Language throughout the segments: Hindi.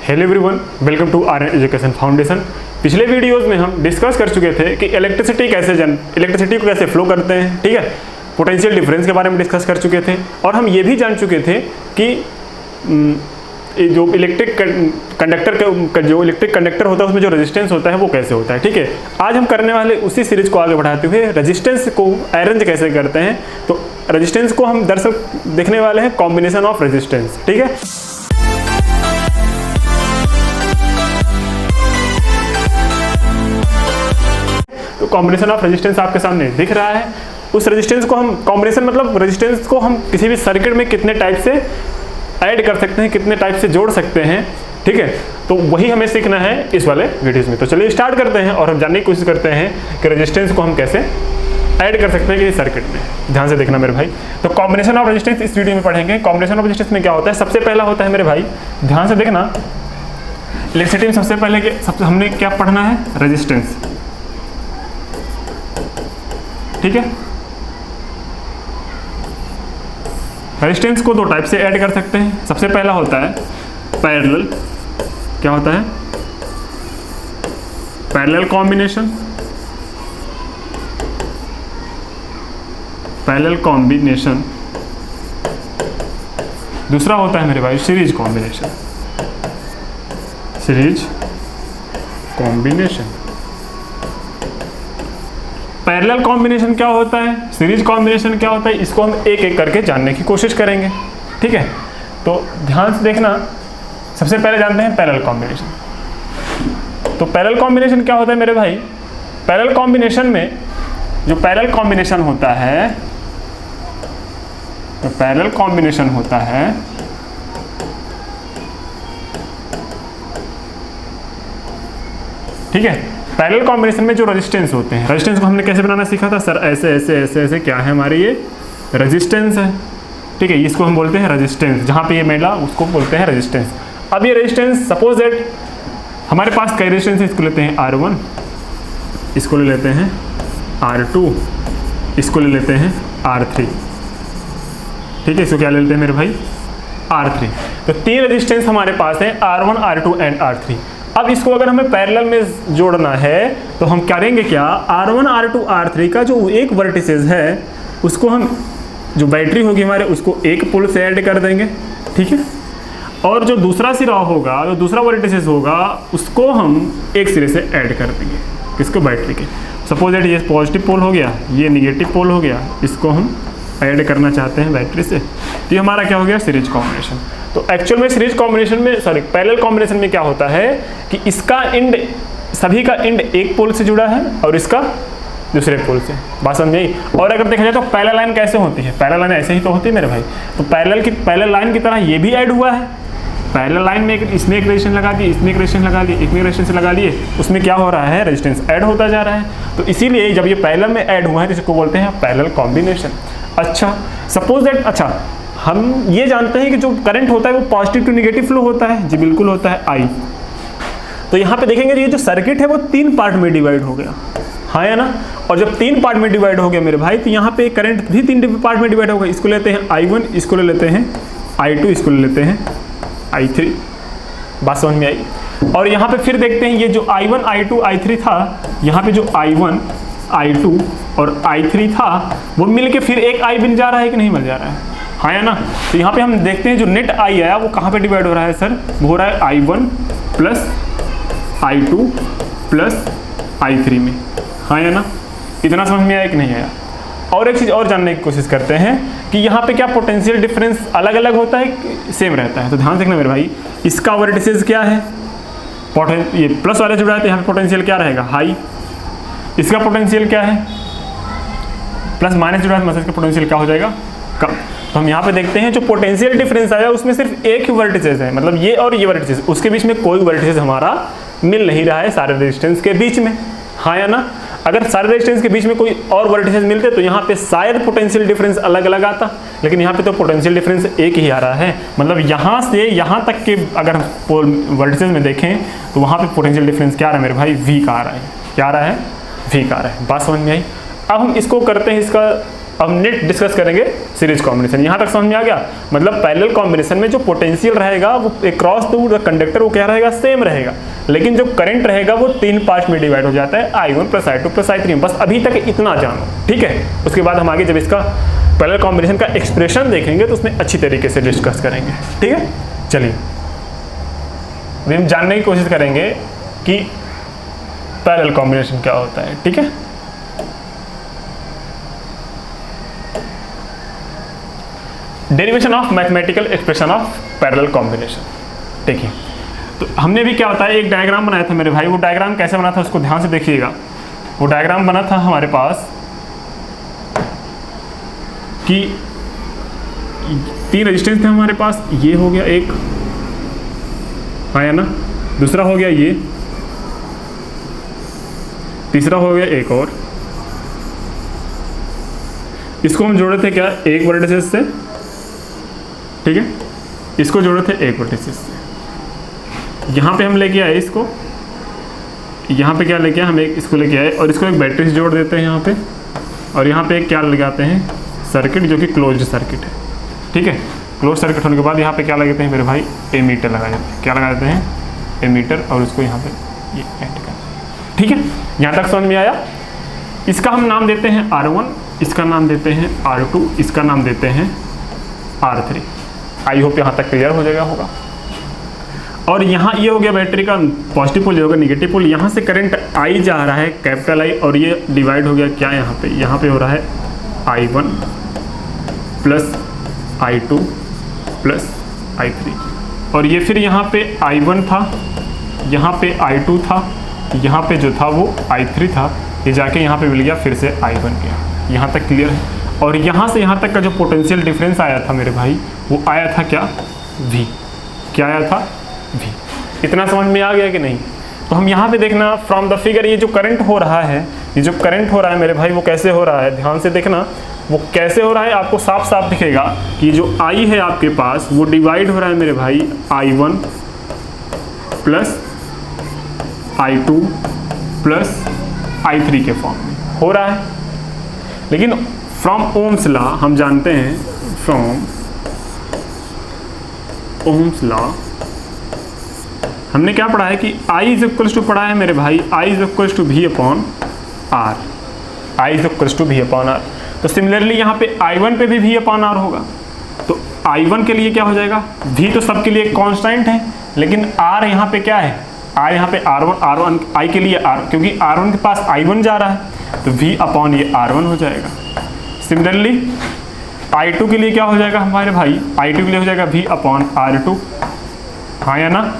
Hello everyone, welcome to Aryan education foundation. पिछले वीडियोस में हम डिस्कस कर चुके थे कि इलेक्ट्रिसिटी को कैसे फ्लो करते हैं, ठीक है। पोटेंशियल डिफरेंस के बारे में डिस्कस कर चुके थे और हम ये भी जान चुके थे कि जो इलेक्ट्रिक कंडक्टर होता है उसमें जो रेजिस्टेंस होता है वो कैसे होता है, ठीक है। आज हम करने वाले उसी सीरीज को आगे बढ़ाते हुए रेजिस्टेंस को अरेंज कैसे करते हैं। तो रेजिस्टेंस को हम दरअसल देखने वाले हैं कॉम्बिनेशन ऑफ रेजिस्टेंस, ठीक है। तो कॉम्बिनेशन ऑफ रेजिस्टेंस आपके सामने दिख रहा है। उस रेजिस्टेंस को हम कॉम्बिनेशन मतलब रेजिस्टेंस को हम किसी भी सर्किट में कितने टाइप से ऐड कर सकते हैं, कितने टाइप से जोड़ सकते हैं, ठीक है। तो वही हमें सीखना है इस वाले वीडियोस में। तो चलिए स्टार्ट करते हैं और हम जानने की कोशिश करते हैं कि रेजिस्टेंस को हम कैसे ऐड कर सकते हैं किसी सर्किट में। ध्यान से देखना मेरे भाई। तो कॉम्बिनेशन ऑफ रेजिस्टेंस इस वीडियो में पढ़ेंगे। कॉम्बिनेशन ऑफ रेजिस्टेंस में क्या होता है, सबसे पहला होता है मेरे भाई, ध्यान से देखना, इलेक्ट्रिसिटी में सबसे पहले हमने क्या पढ़ना है, रेजिस्टेंस, ठीक है। रेजिस्टेंस को दो टाइप से ऐड कर सकते हैं। सबसे पहला होता है पैरेलल, क्या होता है, पैरेलल कॉम्बिनेशन, पैरेलल कॉम्बिनेशन। दूसरा होता है मेरे भाई series combination, series combination. Parallel combination क्या होता है, सीरीज कॉम्बिनेशन क्या होता है, इसको हम एक एक करके जानने की कोशिश करेंगे, ठीक है। तो ध्यान से देखना, सबसे पहले जानते हैं पैरेलल कॉम्बिनेशन। तो पैरेलल कॉम्बिनेशन क्या होता है मेरे भाई, पैरेलल कॉम्बिनेशन में जो पैरेलल कॉम्बिनेशन होता है, तो पैरेलल कॉम्बिनेशन होता है ठीक है। पैरेलल कॉम्बिनेशन में जो रेजिस्टेंस होते हैं, रेजिस्टेंस को हमने कैसे बनाना सीखा था सर, ऐसे ऐसे ऐसे ऐसे, क्या है हमारी ये रेजिस्टेंस है, ठीक है। इसको हम बोलते हैं रेजिस्टेंस, जहाँ पे ये मिला उसको बोलते हैं रेजिस्टेंस। अब ये रेजिस्टेंस सपोज दैट हमारे पास कई रेजिस्टेंस है, इसको लेते हैं R1, इसको ले लेते हैं R2, इसको ले लेते हैं R3, ठीक है। इसको क्या ले लेते हैं मेरे भाई, R3। तो तीन रेजिस्टेंस हमारे पास है, R1, R2 एंड R3। अब इसको अगर हमें पैरेलल में जोड़ना है तो हम करेंगे क्या, R1, R2, R3 का जो एक वर्टिसेस है उसको हम, जो बैटरी होगी हमारे, उसको एक पोल से ऐड कर देंगे, ठीक है। और जो दूसरा सिरा होगा, जो दूसरा वर्टिसेस होगा, उसको हम एक सिरे से ऐड कर देंगे, किसको, बैटरी के। सपोज दैट ये पॉजिटिव पोल हो गया, ये निगेटिव पोल हो गया, इसको हम ऐड करना चाहते हैं बैटरी से। तो ये हमारा क्या हो गया, सीरीज कॉम्बिनेशन। तो एक्चुअल में सीरीज कॉम्बिनेशन में, सॉरी पैरेलल कॉम्बिनेशन में क्या होता है कि इसका एंड, सभी का एंड एक पोल से जुड़ा है और इसका दूसरे पोल से, बात समझ आई। और अगर देखा जाए तो पैरेलल लाइन कैसे होती है, पैरेलल लाइन ऐसे ही तो होती है मेरे भाई। तो पैरेलल लाइन की तरह ये भी ऐड हुआ है। पैरेलल लाइन में इसमें एक रेजिस्टेंस लगा दी, इसमें एक रेजिस्टेंस लगा दी, इसमें एक रेजिस्टेंस लगा दिए, उसमें क्या हो रहा है, रेजिस्टेंस ऐड होता जा रहा है। तो इसीलिए जब ये पैरेलल में ऐड हुआ है तो इसको बोलते हैं पैरेलल कॉम्बिनेशन। अच्छा, सपोज दैट, अच्छा हम ये जानते हैं कि जो करंट होता है वो पॉजिटिव टू नेगेटिव फ्लो होता है, जी बिल्कुल होता है, I। तो यहाँ पे देखेंगे ये जो सर्किट है वो तीन पार्ट में डिवाइड हो गया, हाँ या ना। और जब तीन पार्ट में डिवाइड हो गया मेरे भाई, तो यहाँ पे करंट भी तीन पार्ट में डिवाइड हो गया। इसको लेते हैं I1, इसको ले लेते हैं I2, इसको ले लेते हैं I3, बात समझ में आई। और यहाँ पे फिर देखते हैं ये जो I1, I2, I3 था, यहाँ पे जो I1, I2 और I3 था वो मिलके फिर एक I बन जा रहा है कि नहीं बन जा रहा है, हाँ या ना। तो यहाँ पे हम देखते हैं जो नेट I आया वो कहाँ पे डिवाइड हो रहा है सर, वो हो रहा है I1 plus I2 plus I3 में, हाँ या ना। इतना समझ में आया कि नहीं आया। और एक चीज़ और जानने की कोशिश करते हैं कि यहाँ पे क्या पोटेंशियल डिफरेंस अलग अलग होता है, सेम रहता है। तो ध्यान देखना मेरे भाई, इसका वर्टिसेस क्या है, ये प्लस वाले जुड़ा है तो यहाँ पे पोटेंशियल क्या रहेगा, हाई। इसका पोटेंशियल क्या है, प्लस माइनस जुड़ा है, मतलब इसका पोटेंशियल क्या हो जाएगा, कम। तो हम यहाँ पे देखते हैं जो पोटेंशियल डिफरेंस आया उसमें सिर्फ एक ही वर्टिसेस है, मतलब ये और ये वर्टिसेस, उसके बीच में कोई वर्टिसेस हमारा मिल नहीं रहा है सारे रेजिस्टेंस के बीच में, हाँ या ना। अगर सारे रेजिस्टेंस के बीच में कोई और वर्टिसेस मिलते तो यहाँ पे शायद पोटेंशियल डिफरेंस अलग अलग आता, लेकिन यहाँ पे तो पोटेंशियल डिफरेंस एक ही आ रहा है। मतलब यहाँ से यहाँ तक के अगर वर्टिसेस में देखें तो वहाँ पे पोटेंशियल डिफरेंस क्या आ रहा है मेरे भाई, V का आ रहा है, क्या आ रहा है, V का आ रहा है। बात समझ में आई। अब हम इसको करते हैं, इसका अब नेक्स्ट डिस्कस करेंगे सीरीज कॉम्बिनेशन। यहाँ तक समझ में आ गया? मतलब पैरेलल कॉम्बिनेशन में जो पोटेंशियल रहेगा वो अक्रॉस द कंडक्टर वो क्या रहेगा, सेम रहेगा, लेकिन जो करंट रहेगा वो 3 पार्ट में डिवाइड हो जाता है, I1 + I2 + I3। बस अभी तक इतना जानो, ठीक है। उसके बाद हम आगे जब इसका पैरेलल कॉम्बिनेशन का एक्सप्रेशन देखेंगे तो उसमें अच्छी तरीके से डिस्कस करेंगे, ठीक है। चलिए अभी हम जानने की कोशिश करेंगे कि पैरेलल कॉम्बिनेशन क्या होता है, ठीक है। Derivation of mathematical expression of parallel combination. देखिए तो हमने भी क्या होता है, एक डायग्राम बनाया था मेरे भाई। वो डायग्राम कैसे बना था उसको ध्यान से देखिएगा। वो डायग्राम बना था हमारे पास कि 3 रेजिस्टेंस थे हमारे पास। ये हो गया एक, हाँ या ना, दूसरा हो गया ये, तीसरा हो गया एक और। इसको हम जोड़े थे क्या, एक वर्टिसेस से, ठीक है। इसको जोड़े थे एक वर्टिसेस से। यहाँ पे हम लेके आए इसको, यहाँ पे क्या लेके आए हम, एक इसको लेके आए और इसको एक बैटरी से जोड़ देते हैं यहाँ पे। और यहाँ पे क्या लगाते हैं, सर्किट, जो कि क्लोज्ड सर्किट है, ठीक है। क्लोज सर्किट होने के बाद यहाँ पे क्या लगाते हैं मेरे भाई, एमीटर लगा देते हैं। क्या लगा देते हैं, एमीटर, और उसको यहाँ पे ये ऐड कर, ठीक है। यहाँ तक समझ में आया? इसका हम नाम देते हैं R1, इसका नाम देते हैं R2, इसका नाम देते हैं R3। आई होप यहाँ तक क्लियर हो जाएगा होगा। और यहाँ ये हो गया बैटरी का पॉजिटिव पोल, ये होगा निगेटिव पोल। यहाँ से करंट I जा रहा है, कैपिटल I, और ये डिवाइड हो गया क्या, यहाँ पे हो रहा है I1 + I2 + I3। और ये फिर यहाँ पे I1 था, यहाँ पे I2 था, यहाँ पे जो था वो I3 था, ये जाके यहाँ पे मिल गया फिर से I1 गया। यहाँ तक क्लियर है? और यहाँ से यहाँ तक का जो पोटेंशियल डिफरेंस आया था मेरे भाई, वो आया था क्या, V। क्या आया था, V। इतना समझ में आ गया कि नहीं? तो हम यहाँ पे देखना फ्रॉम द फिगर, ये जो करंट हो रहा है, ये जो करंट हो रहा है मेरे भाई, वो कैसे हो रहा है, ध्यान से देखना। वो कैसे हो रहा है आपको साफ साफ दिखेगा कि जो I है आपके पास वो डिवाइड हो रहा है मेरे भाई I1 + I2 + I3 के फॉर्म में हो रहा है। लेकिन फ्रॉम ओम्स लॉ हम जानते हैं, फ्रॉम ओम्स लॉ हमने क्या पढ़ा है कि I = पढ़ा है मेरे भाई, I = V/R, I = V/R। तो सिमिलरली यहाँ पे I1 पे भी V/R होगा। तो I1 के लिए क्या हो जाएगा, V तो सबके लिए कांस्टेंट है, लेकिन R यहाँ पे क्या है, R यहाँ पे R1 I के लिए R, क्योंकि R1 के पास I1 जा रहा है तो V/ ये R1 हो जाएगा। सिमिलरली I2 के लिए क्या हो जाएगा हमारे भाई, I2 के लिए हो जाएगा V/R2, हाँ या ना।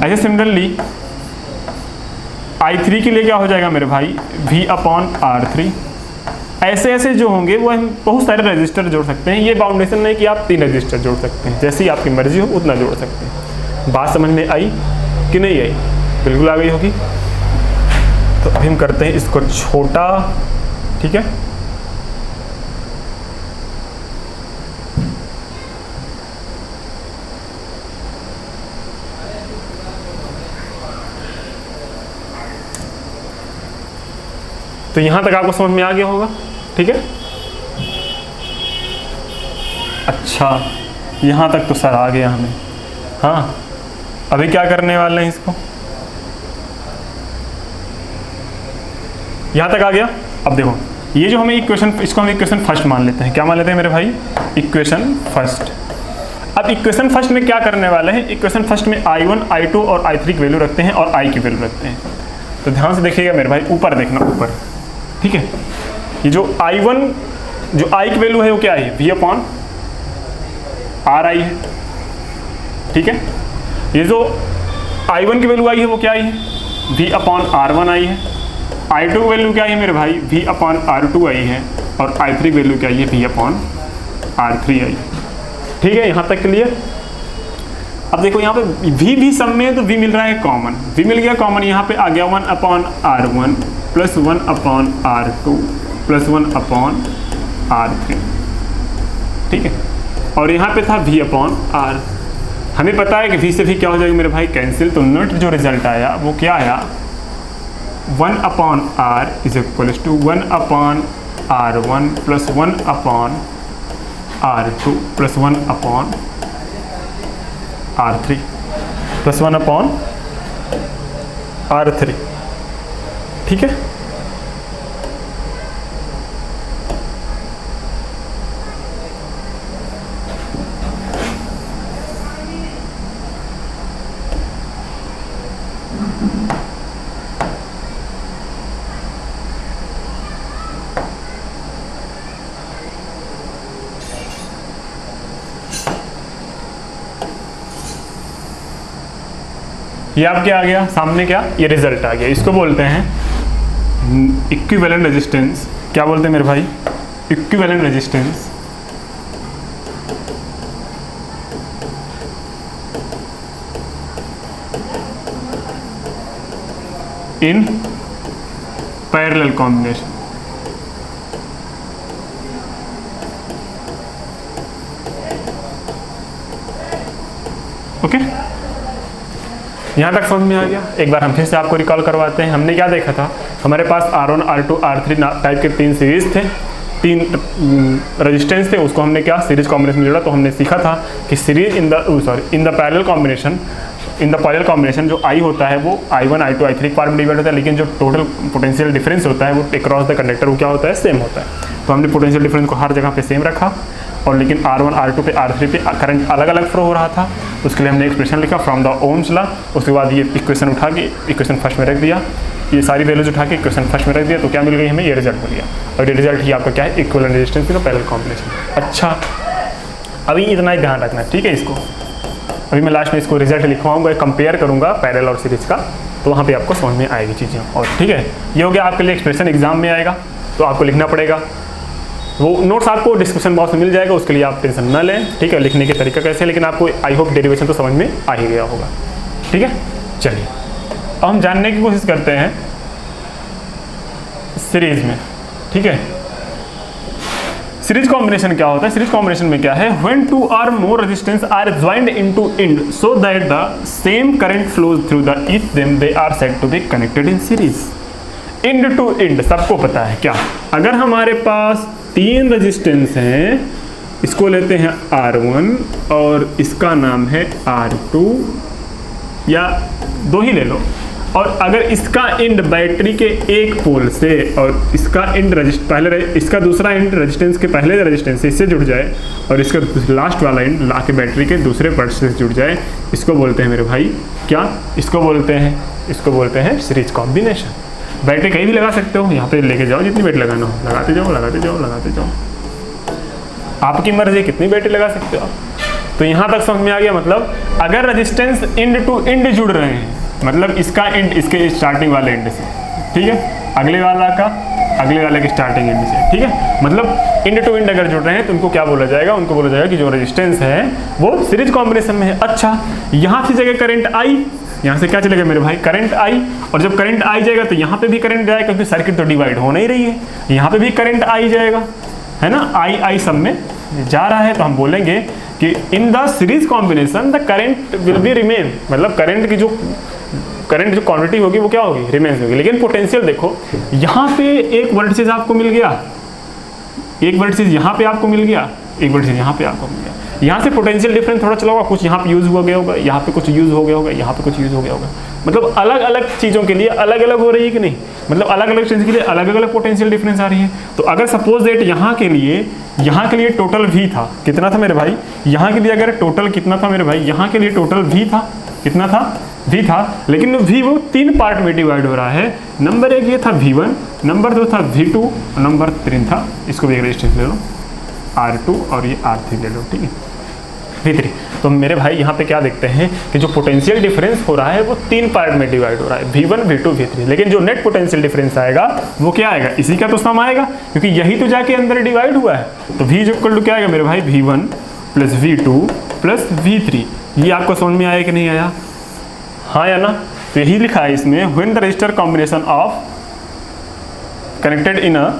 ऐसे सिमिलरली I3 के लिए क्या हो जाएगा मेरे भाई, V/R3। ऐसे ऐसे जो होंगे वो हम बहुत सारे रजिस्टर जोड़ सकते हैं। ये बाउंडेशन नहीं कि आप 3 रजिस्टर जोड़ सकते हैं, जैसी आपकी मर्जी हो उतना जोड़ सकते हैं। बात समझ में आई कि नहीं आई? बिल्कुल आ गई होगी। तो अभी हम करते हैं इसको छोटा, ठीक है। तो यहां तक आपको समझ में आ गया होगा, ठीक है। अच्छा, यहाँ तक तो सर आ गया हमें। हाँ, अभी क्या करने वाले हैं इसको, यहाँ तक आ गया। अब देखो ये जो हमें इक्वेशन, इसको हम इक्वेशन फर्स्ट मान लेते हैं। क्या मान लेते हैं मेरे भाई, इक्वेशन फर्स्ट। अब इक्वेशन फर्स्ट में क्या करने वाले हैं, इक्वेशन फर्स्ट में I1, I2 और I3 की वैल्यू रखते हैं और I की वैल्यू रखते हैं। तो ध्यान से देखिएगा मेरे भाई, ऊपर देखना, ऊपर, ठीक है। ये जो I1, जो I की वैल्यू है वो क्या है, V/RI है, ठीक है। ये जो I1 की वैल्यू आई है वो क्या आई है, V/R1 आई है। I2 की वैल्यू क्या आई है मेरे भाई, V/R2 आई है। और I3 की वैल्यू क्या आई है, V/R3 आई है। ठीक है, यहाँ तक क्लियर। अब देखो यहाँ पे V सब में, तो V मिल रहा है कॉमन, V मिल गया कॉमन। यहाँ पे आ गया 1/R1 + 1/R2 + 1/R3, ठीक है। और यहाँ पे था V/R। हमें पता है कि V से भी क्या हो जाएगा मेरे भाई, कैंसिल। तो नेट जो रिजल्ट आया वो क्या आया, 1/R = 1/R R1 plus 1 upon R2 plus 1 upon R3 plus 1 upon R3, ठीक है। ये आप क्या आ गया सामने, क्या ये रिजल्ट आ गया। इसको बोलते हैं इक्विवेलेंट रेजिस्टेंस। क्या बोलते हैं मेरे भाई? Equivalent resistance in parallel combination. Okay, यहाँ तक समझ में आ गया। एक बार हम फिर से आपको रिकॉल करवाते हैं। हमने क्या देखा था? हमारे पास R1, R2, R3 टाइप के 3 सीरीज थे, 3 रेजिस्टेंस थे। उसको हमने क्या सीरीज कॉम्बिनेशन में जोड़ा। तो हमने सीखा था कि series in the parallel combination जो I होता है वो I1, I2, I3 के पार्ट में डिवाइड होता है, लेकिन जो टोटल पोटेंशियल डिफरेंस होता है वो अक्रॉस द कंडक्टर वो क्या होता है? सेम होता है। तो हमने पोटेंशियल डिफरेंस को हर जगह पे सेम रखा, और लेकिन R1, R2 पे R3 पे करंट अलग अलग फ्लो हो रहा था। उसके लिए हमने एक्सप्रेशन लिखा फ्रॉम द ओम्स लॉ। उसके बाद ये इक्वेशन उठा के इक्वेशन फर्स्ट में रख दिया, ये सारी वैल्यूज उठा के इक्वेशन फर्स्ट में रख दिया। तो क्या मिल गई हमें? ये रिजल्ट मिल गया। और ये रिजल्ट ही आपका क्या है? Equivalent resistance in parallel combination. अच्छा, अभी इतना ही ध्यान रखना है, ठीक है। इसको अभी मैं लास्ट में इसको रिजल्ट लिखवाऊंगा, कंपेयर करूंगा पैरेलल और सीरीज का, तो वहाँ पर आपको समझ में आएगी चीज़ें। और ठीक है, ये हो गया आपके लिए एक्सप्रेशन। एग्जाम में आएगा तो आपको लिखना पड़ेगा। वो नोट्स आपको डिस्क्रिप्शन बॉक्स में मिल जाएगा, उसके लिए आप टेंशन न लें, ठीक है। लिखने के तरीका कैसे, लेकिन आपको आई होप डेरिवेशन तो समझ में आ ही गया होगा, ठीक है। चलिए अब हम जानने की कोशिश करते हैं सीरीज में, ठीक है। सीरीज कॉम्बिनेशन क्या होता है? सीरीज कॉम्बिनेशन में क्या है? When 2 or more resistance are joined into end so that the same current flows through the each them they are said to be connected in series. End to end सबको पता है क्या? अगर हमारे पास 3 रेजिस्टेंस हैं, इसको लेते हैं R1 और इसका नाम है R2, या 2 ही ले लो, और अगर इसका इंड बैटरी के एक पोल से और इसका इंड इसका दूसरा इंड रेजिस्टेंस के पहले रेजिस्टेंस से इससे जुड़ जाए, और इसका लास्ट वाला इंड ला के बैटरी के दूसरे पक्ष से जुड़ जाए, इसको बोलते हैं मेरे भाई क्या? इसको बोलते हैं सीरीज कॉम्बिनेशन। बैटरी कहीं भी लगा सकते हो, यहाँ पे लेके जाओ, जितनी बैटरी लगाना हो लगाते जाओ। आपकी मर्जी, कितनी बैटरी लगा सकते हो आप। तो यहाँ तक समझ में आ गया। मतलब अगर रेजिस्टेंस इंड टू इंड जुड़ रहे हैं, मतलब इसका इंड इसके स्टार्टिंग वाले इंड से, ठीक है, अगले वाले के स्टार्टिंग इंड से, ठीक है। मतलब इंड टू इंड अगर जुड़ रहे हैं तो उनको क्या बोला जाएगा? उनको बोला जाएगा कि जो रेजिस्टेंस है वो सीरीज कॉम्बिनेशन में है। अच्छा, यहाँ से जगह करंट आई, यहाँ से क्या चलेगा मेरे भाई? Current I. और जब करंट आई जाएगा तो यहाँ पे भी करंट जाएगा, क्योंकि सर्किट तो डिवाइड हो नहीं रही है। यहाँ पे भी करंट आई जाएगा, है ना। आई सब में जा रहा है। तो हम बोलेंगे कि इन the series combination the current will be remain, मतलब करंट की जो क्वांटिटी होगी वो क्या होगी? रिमेन्स होगी। लेकिन पोटेंशियल देखो, यहाँ पे एक वर्टिसेस आपको मिल गया, एक वर्टिसेस यहाँ पे आपको मिल गया, एक वर्टिसेस यहाँ पे आपको मिल गया। यहाँ से पोटेंशियल डिफरेंस थोड़ा चला होगा, कुछ यहाँ पे यूज हो गया होगा, यहाँ पे कुछ यूज हो गया होगा, यहाँ पे कुछ यूज हो गया होगा। मतलब अलग अलग चीज़ों के लिए अलग अलग हो रही है कि नहीं? मतलब अलग अलग चीज़ के लिए अलग अलग पोटेंशियल डिफरेंस आ रही है। तो अगर सपोज दैट यहाँ के लिए टोटल V था, कितना था मेरे भाई? यहाँ के लिए अगर टोटल कितना था मेरे भाई? यहाँ के लिए टोटल V था, कितना था? V था। लेकिन V वो 3 पार्ट में डिवाइड हो रहा है। नंबर 1 ये था V1, नंबर 2 था V2, और नंबर 3 था, इसको भी एक रेजिस्टेंस ले लो R2, और ये R3 ले लो, ठीक है, V3। तो मेरे भाई यहाँ पे क्या देखते हैं कि जो पोटेंशियल डिफरेंस हो रहा है वो 3 पार्ट में डिवाइड हो रहा है, V1, V2, V3। लेकिन जो नेट पोटेंशियल डिफरेंस आएगा वो क्या आएगा? इसी का तो सम आएगा, क्योंकि यही तो जाके अंदर डिवाइड हुआ है। तो V इक्वल टू क्या आएगा मेरे भाई? V1 plus V2 plus V3। ये आपको समझ में आया कि नहीं आया? हाँ या ना? तो यही लिखा है इसमें, when the register combination of connected in a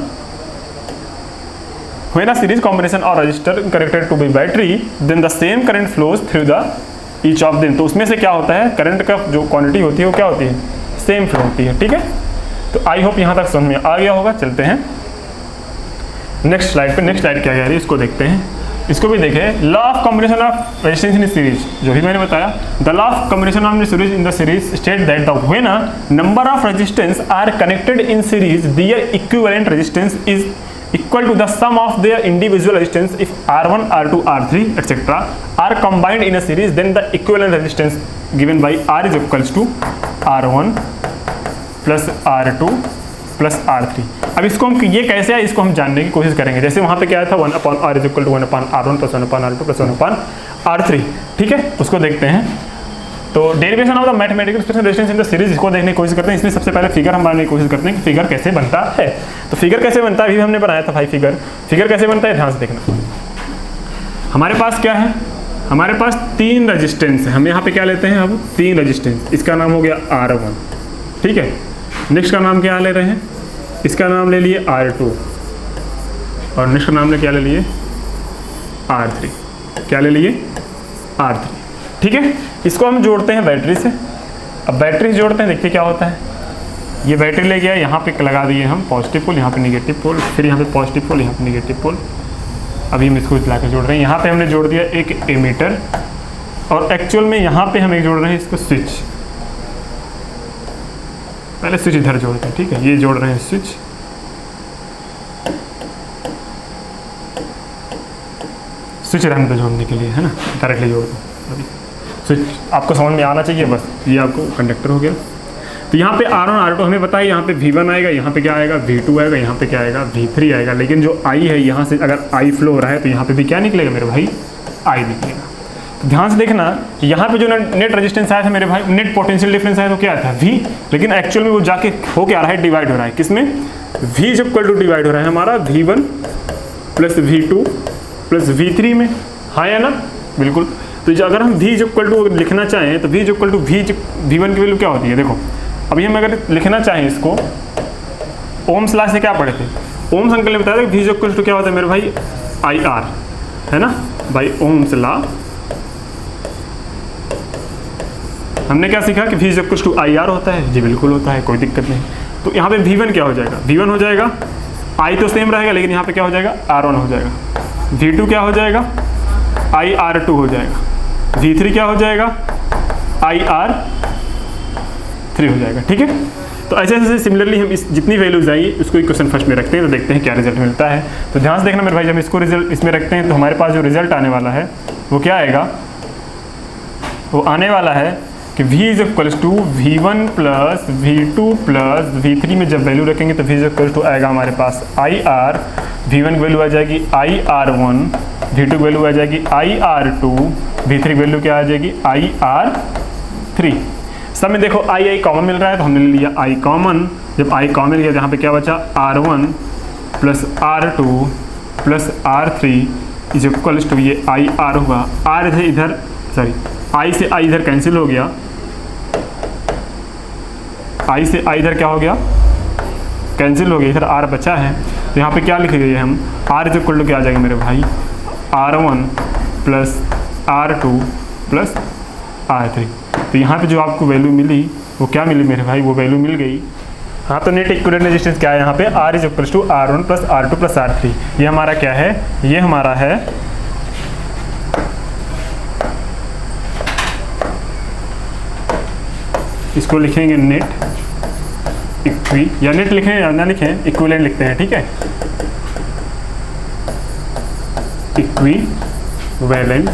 when a series combination or resistor connected to the battery then the same current flows through the each of them। तो उसमें से क्या होता है? करंट का जो क्वांटिटी होती है वो क्या होती है? सेम फ्लो होती है, ठीक है। तो आई होप यहाँ तक समझ में आ गया होगा। चलते हैं नेक्स्ट स्लाइड पे, नेक्स्ट स्लाइड क्या कह रही है इसको देखते हैं। इसको भी देखें, law of combination of resistance in series, जो भी मैंने बताया, the law of combination of series in the series state that the when a number of resistance are connected in series their equivalent resistance is equal to the sum of their individual resistance. If R1, R2, R3 etc. are combined in a series, then the equivalent resistance given by R is equals to R1 plus R2 plus R3. अब इसको हम ये कैसे है इसको हम जानने की कोशिश करेंगे। जैसे वहाँ पे क्या था 1/R is equal to 1/R1 plus 1/R2 plus 1/R3, ठीक है, उसको देखते हैं। तो derivation of the mathematical expression resistance in the series, इसको देखने की कोशिश करते हैं। इसमें सबसे पहले फिगर हम बनाने की कोशिश करते हैं कि फिगर कैसे बनता है। तो फिगर कैसे बनता है अभी हमने बनाया था भाई। फिगर कैसे बनता है ध्यान से देखना। हमारे पास क्या है, हमारे पास 3 रेजिस्टेंस है। हम यहाँ पे क्या लेते हैं अब 3 रेजिस्टेंस। इसका नाम हो गया R1, ठीक है। नेक्स्ट का नाम क्या ले रहे हैं, इसका नाम ले लिए R2 और नेक्स्ट का नाम ले क्या ले लिए R3। क्या ले लिए R3, ठीक है। इसको हम जोड़ते हैं बैटरी से। अब बैटरी जोड़ते हैं, देखिए क्या होता है। ये बैटरी ले गया, यहाँ पे लगा दिए हम पॉजिटिव पोल, यहाँ पे नेगेटिव पोल, फिर यहाँ पे पॉजिटिव पोल, यहाँ पे नेगेटिव पोल। अभी हम इसको ला के जोड़ रहे हैं। यहाँ पे हमने जोड़ दिया एक एमीटर और एक्चुअल में यहाँ पे हम एक जोड़ रहे हैं इसको स्विच। पहले स्विच इधर जोड़ते हैं, ठीक है। ये जोड़ रहे हैं स्विच, स्विच रहने दो जोड़ने के लिए, है ना, डायरेक्टली जोड़ दो। अभी स्विच आपको समझ में आना चाहिए बस। ये आपको कंडक्टर हो गया। तो यहाँ पे R1 R2 हमें पता है, यहाँ पे V1 आएगा, यहाँ पे क्या आएगा V2 आएगा, यहाँ पे क्या आएगा V3 आएगा। लेकिन जो I है, यहाँ से अगर I फ्लो हो रहा है तो यहाँ पे भी क्या निकलेगा मेरे भाई, I निकलेगा। तो ध्यान से देखना, यहाँ पे जो नेट रेजिस्टेंस आया था मेरे भाई, नेट पोटेंशियल डिफरेंस आया तो क्या था V, लेकिन एक्चुअल में वो जाके हो क्या रहा है, डिवाइड हो रहा है। किसमें, V जब इक्वल टू डिवाइड हो रहा है हमारा V1 plus V2 plus V3 में, हाँ या ना, बिल्कुल। तो अगर हम V इक्वल टू लिखना चाहें तो V इक्वल टू V1 की वैल्यू क्या होती है, देखो। अभी हम अगर लिखना चाहें इसको, ओम्स लॉ से क्या पढ़े थे, ओम्स अंकल ने बताया था V इक्वल टू क्या होता है मेरे भाई, IR, है ना, बाई ओम्स लॉ। हमने क्या सीखा कि V इक्वल टू IR होता है, जी बिल्कुल होता है, कोई दिक्कत नहीं। तो यहाँ पे V1 क्या हो जाएगा, V1 हो जाएगा, I तो सेम रहेगा लेकिन यहाँ पे क्या हो जाएगा, R1 हो जाएगा। V2 क्या हो जाएगा, IR2 हो जाएगा। V3 क्या हो जाएगा, IR3 हो जाएगा, ठीक है। तो ऐसे ऐसे सिमिलरली हम इस जितनी वैल्यूज आएंगी उसको इक्वेशन फर्स्ट में रखते हैं, तो देखते हैं क्या रिजल्ट मिलता है। तो ध्यान से देखना मेरे भाई, जब इसको रिजल्ट इसमें रखते हैं तो हमारे पास जो रिजल्ट आने वाला है वो क्या आएगा, वो आने वाला है कि V is equals to V1 plus V2 plus V3 में जब वैल्यू रखेंगे तो V इज इक्वल्स टू आएगा हमारे पास IR, V1 की वैल्यू आ जाएगी IR1, V2 की वैल्यू आ जाएगी IR2, V3 की वैल्यू क्या आ जाएगी IR3। सब में देखो I कॉमन मिल रहा है तो हमने ले लिया I कॉमन। जब I कॉमन लिया यहाँ पे क्या बचा, R1 plus R2 plus R3 is equals to ये IR हुआ। R इधर सॉरी I से I इधर कैंसिल हो गया, I से I इधर क्या हो गया, कैंसिल हो गया, इधर R बचा है। तो यहाँ पे क्या लिख गए हम, R इज इक्वल टू क्या आ जाएगा मेरे भाई, R1 plus R2 plus R3। तो यहाँ पे जो आपको वैल्यू मिली वो क्या मिली मेरे भाई, वो वैल्यू मिल गई। हाँ, तो नेट इक्विवेलेंट रेजिस्टेंस क्या है यहाँ पे, R is equal to R1 plus R2 plus R3। ये हमारा क्या है, ये हमारा है इसको लिखेंगे नेट इक्वी, या नेट लिखें या ना लिखें, इक्विवेलेंट लिखते हैं, ठीक है। इक्विवेलेंट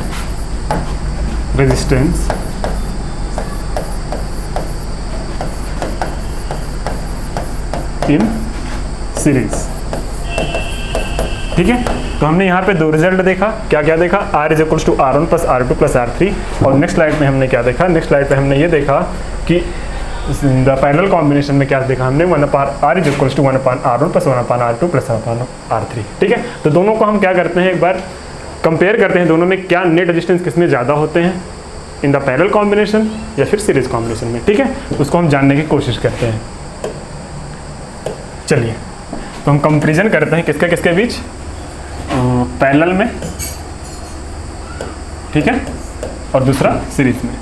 रेजिस्टेंस इन सीरीज, ठीक है। तो हमने यहाँ पे 2 रिजल्ट देखा, क्या क्या देखा, R is equals to R1 plus R2 plus R3। और नेक्स्ट स्लाइड में हमने क्या देखा, नेक्स्ट स्लाइड पे हमने ये देखा कि द पैरेलल कॉम्बिनेशन में क्या देखा हमने, 1/R is equals to 1/R1 plus 1/R2 plus 1/R3, ठीक है। तो दोनों को हम क्या करते हैं, एक बार कंपेयर करते हैं, दोनों में क्या नेट रेजिस्टेंस किसमें ज़्यादा होते हैं, इन द पैरेलल कॉम्बिनेशन या फिर सीरीज कॉम्बिनेशन में, ठीक है। उसको हम जानने की कोशिश करते हैं। चलिए, तो हम कंपेरिजन करते हैं किसके किसके बीच, पैरेलल में, ठीक है, और दूसरा सीरीज में।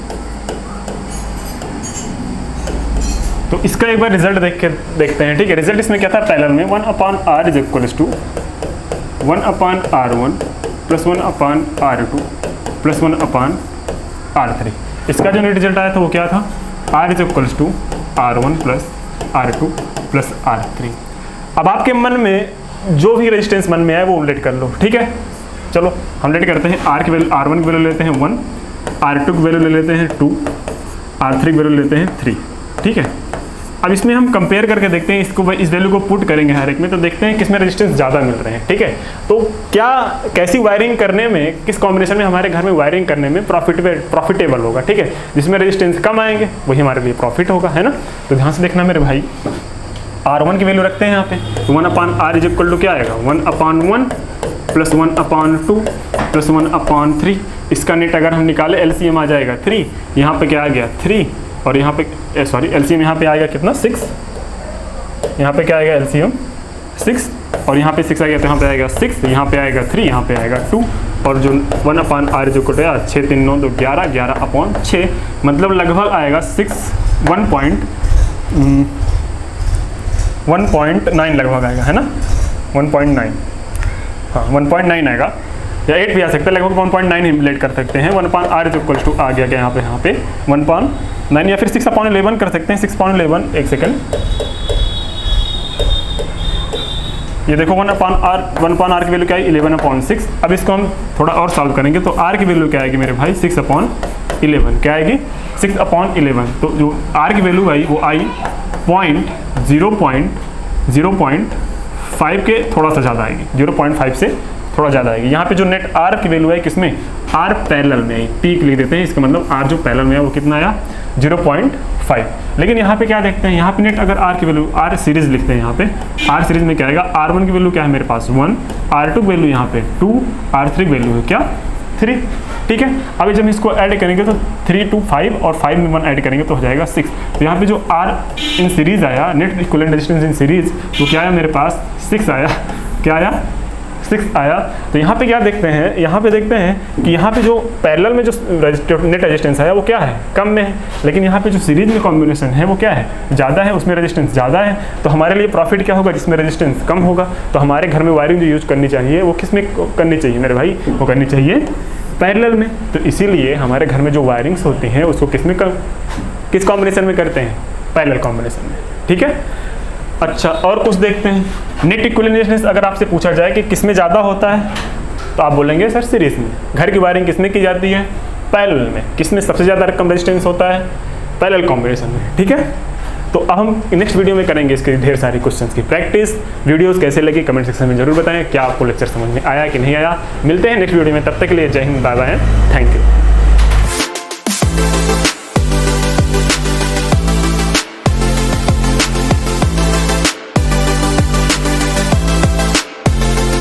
तो इसका एक बार रिजल्ट देखते हैं, ठीक है। रिजल्ट इसमें क्या था, पैरेलल में 1/R is equals to 1/R1 + 1/R2 + 1/R3। इसका जो नेट रिजल्ट आया था वो क्या था, R = R1 + R2 + R3। अब आपके मन में जो भी रेजिस्टेंस मन में आए वो लेट कर लो, ठीक है। चलो हम लेट करते हैं, R की वैल्यू, R1 की वैल्यू लेते हैं 1, R2 की वैल्यू ले लेते हैं 2, R3 की वैल्यू लेते हैं 3, ठीक है। अब इसमें हम कंपेयर करके देखते हैं, इसको इस वैल्यू को पुट करेंगे हर एक में, तो देखते हैं किसमें रेजिस्टेंस ज़्यादा मिल रहे हैं, ठीक है। तो क्या कैसी वायरिंग करने में, किस कॉम्बिनेशन में हमारे घर में वायरिंग करने में प्रॉफिटेबल होगा, ठीक है। जिसमें रेजिस्टेंस कम आएंगे वही हमारे लिए प्रॉफिट होगा, है ना। तो ध्यान से देखना मेरे भाई, R1 की वैल्यू रखते हैं यहाँ पे, तो 1/R = क्या आएगा, 1/1 + 1/2 + 1/3। इसका नेट अगर हम निकाले LCM आ जाएगा 3, यहाँ पे क्या आ गया 3, और यहाँ पे LCM यहाँ पे आएगा कितना 6, यहाँ पे क्या आएगा LCM 6, और यहाँ पे 6 आ गया, तो यहाँ पे आएगा 6, यहाँ पे आएगा 3, यहाँ पे आएगा 2, और जो 1/R = 6 3 9 2 11, 11/6, मतलब लगभग आएगा 1.9 लगभग आएगा, है ना, 1.9, हाँ 1.9 आएगा, या 8 भी आ सकता है, लगभग 1.9 ही रिलेट कर सकते हैं। 1/R = आ गया क्या यहाँ पे 1.9, या फिर 6/11 कर सकते हैं, 6/11, एक सेकेंड, ये देखो 1/R की वैल्यू क्या है 11/6। अब इसको हम थोड़ा और सॉल्व करेंगे, तो R की वैल्यू क्या आएगी मेरे भाई 6/11, क्या आएगी 6/11। तो जो R की वैल्यू आई वो आई 0.5 के थोड़ा सा ज़्यादा आएगी, 0.5 से थोड़ा ज़्यादा आएगी। यहाँ पे जो नेट R की वैल्यू है किसमें, R पैरेलल में आई, पीक लिख देते हैं, इसका मतलब R जो पैरेलल में है वो कितना आया 0.5। लेकिन यहाँ पे क्या देखते हैं, यहाँ पे नेट अगर R की वैल्यू, R सीरीज लिखते हैं, यहाँ पे R सीरीज में क्या आएगा, R1 की वैल्यू क्या है मेरे पास 1, R2 की वैल्यू यहाँ पे 2, R3 की वैल्यू है क्या 3, ठीक है। अभी जब इसको ऐड करेंगे तो 3 2 5 और 5 में 1 ऐड करेंगे तो हो जाएगा 6। तो यहाँ पे जो R इन सीरीज आया, net equivalent resistance in series, तो क्या आया मेरे पास 6 आया, क्या आया 6 आया। तो यहाँ पे क्या देखते हैं, यहाँ पे देखते हैं कि यहाँ पे जो पैरेलल में जो नेट रेजिस्टेंस आया वो क्या है, कम में है, लेकिन यहाँ पे जो सीरीज में कॉम्बिनेशन है वो क्या है, ज़्यादा है, उसमें रेजिस्टेंस ज़्यादा है। तो हमारे लिए प्रॉफिट क्या होगा, जिसमें रेजिस्टेंस कम होगा। तो हमारे घर में वायरिंग जो यूज़ करनी चाहिए वो किस में करनी चाहिए मेरे भाई, वो करनी चाहिए पैरेलल में। तो इसीलिए हमारे घर में जो वायरिंग्स होती हैं उसको किस कॉम्बिनेशन में करते हैं, पैरेलल कॉम्बिनेशन में, ठीक है। अच्छा, और कुछ देखते हैं, नेट इक्विवेलेंट रेजिस्टेंस अगर आपसे पूछा जाए कि किस में ज़्यादा होता है, तो आप बोलेंगे सर सीरीज में। घर की वायरिंग किस में की जाती है, पैरेलल में। किस में सबसे ज़्यादा रकम रेजिस्टेंस होता है, पैरेलल कॉम्बिनेशन में, ठीक है। तो अब हम नेक्स्ट वीडियो में करेंगे इसके ढेर सारी क्वेश्चंस की प्रैक्टिस। वीडियोस कैसे लगी कमेंट सेक्शन में जरूर बताएं, क्या आपको लेक्चर समझ में आया कि नहीं आया। मिलते हैं नेक्स्ट वीडियो में, तब तक के लिए जय Hind, bye bye, thank you.